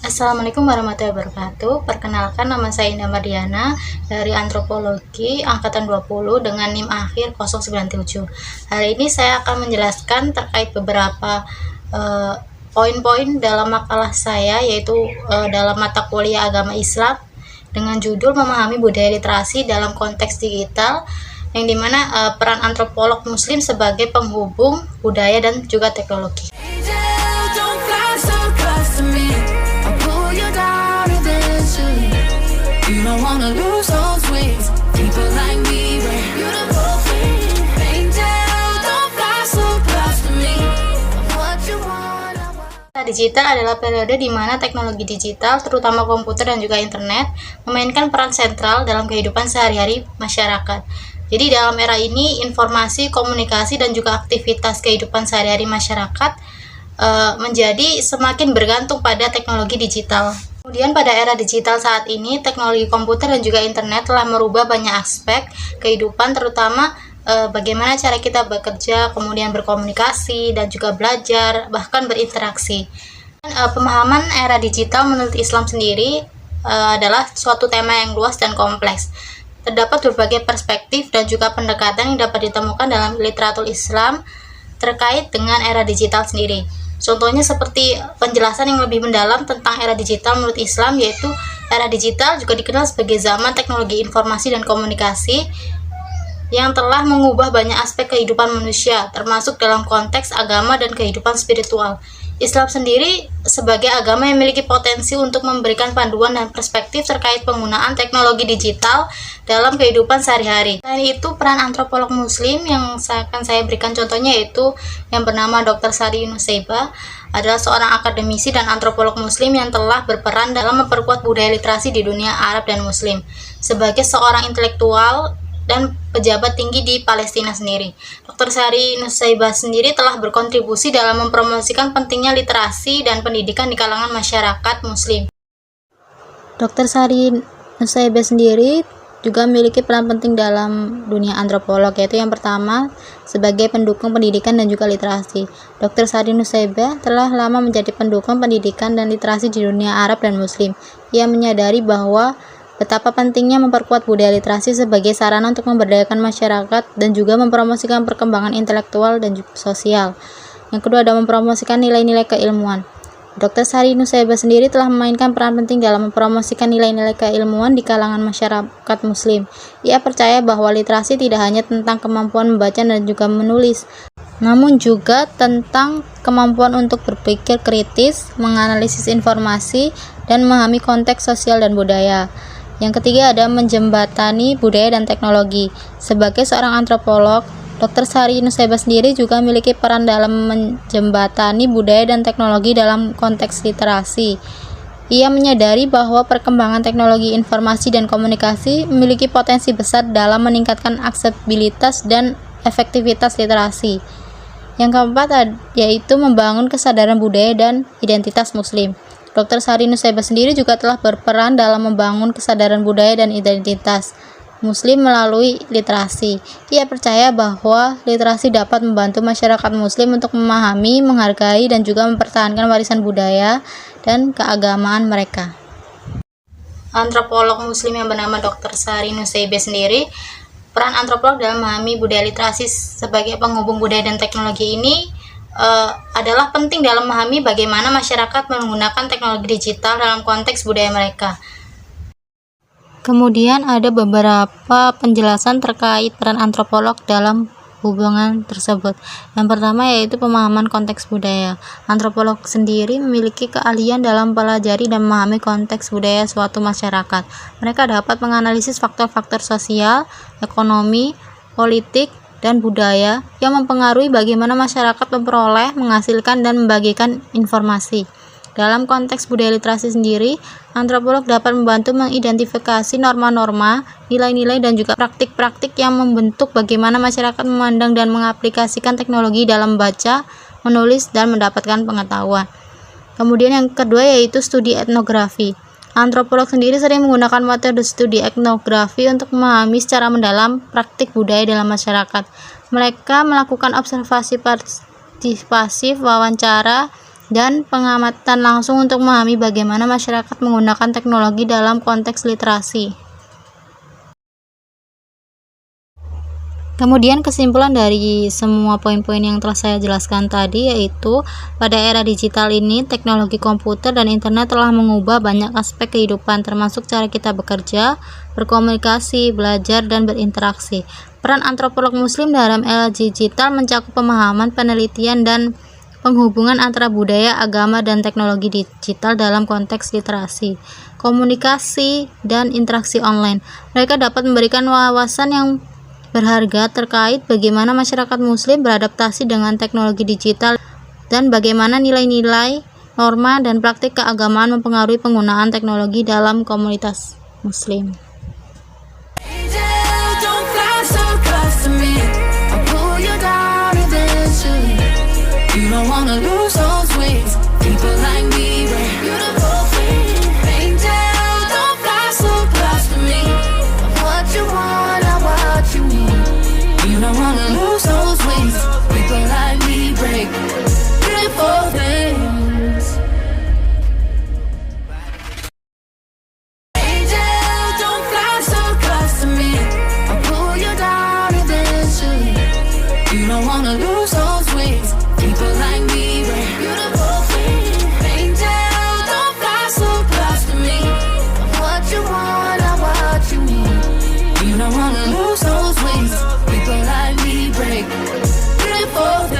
Assalamualaikum warahmatullahi wabarakatuh. Perkenalkan, nama saya Indah Mardiana dari Antropologi Angkatan 20 dengan NIM akhir 097. Hari ini saya akan menjelaskan terkait beberapa poin-poin dalam makalah saya, yaitu dalam mata kuliah agama Islam dengan judul Memahami Budaya Literasi dalam Konteks Digital, yang dimana peran antropolog muslim sebagai penghubung budaya dan juga teknologi. Digital adalah periode di mana teknologi digital, terutama komputer dan juga internet, memainkan peran sentral dalam kehidupan sehari-hari masyarakat. Jadi dalam era ini, informasi, komunikasi, dan juga aktivitas kehidupan sehari-hari masyarakat menjadi semakin bergantung pada teknologi digital. Kemudian pada era digital saat ini, teknologi komputer dan juga internet telah merubah banyak aspek kehidupan, terutama bagaimana cara kita bekerja, kemudian berkomunikasi, dan juga belajar, bahkan berinteraksi. Pemahaman era digital menurut Islam sendiri adalah suatu tema yang luas dan kompleks. Terdapat berbagai perspektif dan juga pendekatan yang dapat ditemukan dalam literatur Islam terkait dengan era digital sendiri. Contohnya seperti penjelasan yang lebih mendalam tentang era digital menurut Islam, yaitu era digital juga dikenal sebagai zaman teknologi informasi dan komunikasi yang telah mengubah banyak aspek kehidupan manusia, termasuk dalam konteks agama dan kehidupan spiritual. Islam sendiri sebagai agama yang memiliki potensi untuk memberikan panduan dan perspektif terkait penggunaan teknologi digital dalam kehidupan sehari-hari. Selain itu, peran antropolog muslim yang akan saya berikan contohnya yaitu yang bernama Dr. Sari Nusaibah, adalah seorang akademisi dan antropolog muslim yang telah berperan dalam memperkuat budaya literasi di dunia Arab dan Muslim sebagai seorang intelektual dan pejabat tinggi di Palestina sendiri. Dr. Sari Nusaibah sendiri telah berkontribusi dalam mempromosikan pentingnya literasi dan pendidikan di kalangan masyarakat muslim. Dr. Sari Nusaibah sendiri juga memiliki peran penting dalam dunia antropolog, yaitu yang pertama sebagai pendukung pendidikan dan juga literasi. Dr. Sari Nusaibah telah lama menjadi pendukung pendidikan dan literasi di dunia Arab dan Muslim. Ia menyadari bahwa betapa pentingnya memperkuat budaya literasi sebagai sarana untuk memberdayakan masyarakat dan juga mempromosikan perkembangan intelektual dan sosial. Yang kedua adalah mempromosikan nilai-nilai keilmuan. Dr. Sari Nusaibah sendiri telah memainkan peran penting dalam mempromosikan nilai-nilai keilmuan di kalangan masyarakat muslim. Ia percaya bahwa literasi tidak hanya tentang kemampuan membaca dan juga menulis, namun juga tentang kemampuan untuk berpikir kritis, menganalisis informasi, dan memahami konteks sosial dan budaya. Yang ketiga ada menjembatani budaya dan teknologi. Sebagai seorang antropolog, Dr. Sari Nusaibah sendiri juga memiliki peran dalam menjembatani budaya dan teknologi dalam konteks literasi. Ia menyadari bahwa perkembangan teknologi informasi dan komunikasi memiliki potensi besar dalam meningkatkan aksesibilitas dan efektivitas literasi. Yang keempat yaitu membangun kesadaran budaya dan identitas muslim. Dr. Sari Nusaibah sendiri juga telah berperan dalam membangun kesadaran budaya dan identitas muslim melalui literasi. Ia percaya bahwa literasi dapat membantu masyarakat muslim untuk memahami, menghargai, dan juga mempertahankan warisan budaya dan keagamaan mereka. Antropolog muslim yang bernama Dr. Sari Nusaibah sendiri, peran antropolog dalam memahami budaya literasi sebagai penghubung budaya dan teknologi ini adalah penting dalam memahami bagaimana masyarakat menggunakan teknologi digital dalam konteks budaya mereka. Kemudian ada beberapa penjelasan terkait peran antropolog dalam hubungan tersebut. Yang pertama yaitu pemahaman konteks budaya. Antropolog sendiri memiliki keahlian dalam mempelajari dan memahami konteks budaya suatu masyarakat. Mereka dapat menganalisis faktor-faktor sosial, ekonomi, politik, dan budaya yang mempengaruhi bagaimana masyarakat memperoleh, menghasilkan, dan membagikan informasi. Dalam konteks budaya literasi sendiri, antropolog dapat membantu mengidentifikasi norma-norma, nilai-nilai, dan juga praktik-praktik yang membentuk bagaimana masyarakat memandang dan mengaplikasikan teknologi dalam membaca, menulis, dan mendapatkan pengetahuan. Kemudian yang kedua yaitu studi etnografi. Antropolog sendiri sering menggunakan metode studi etnografi untuk memahami secara mendalam praktik budaya dalam masyarakat. Mereka melakukan observasi pasif, wawancara, dan pengamatan langsung untuk memahami bagaimana masyarakat menggunakan teknologi dalam konteks literasi. Kemudian kesimpulan dari semua poin-poin yang telah saya jelaskan tadi yaitu pada era digital ini teknologi komputer dan internet telah mengubah banyak aspek kehidupan termasuk cara kita bekerja, berkomunikasi, belajar, dan berinteraksi. Peran antropolog muslim dalam era digital mencakup pemahaman, penelitian, dan penghubungan antara budaya, agama, dan teknologi digital dalam konteks literasi, komunikasi, dan interaksi online. Mereka dapat memberikan wawasan yang berharga terkait bagaimana masyarakat muslim beradaptasi dengan teknologi digital dan bagaimana nilai-nilai, norma, dan praktik keagamaan mempengaruhi penggunaan teknologi dalam komunitas muslim. You don't wanna lose those wings. People like me break beautiful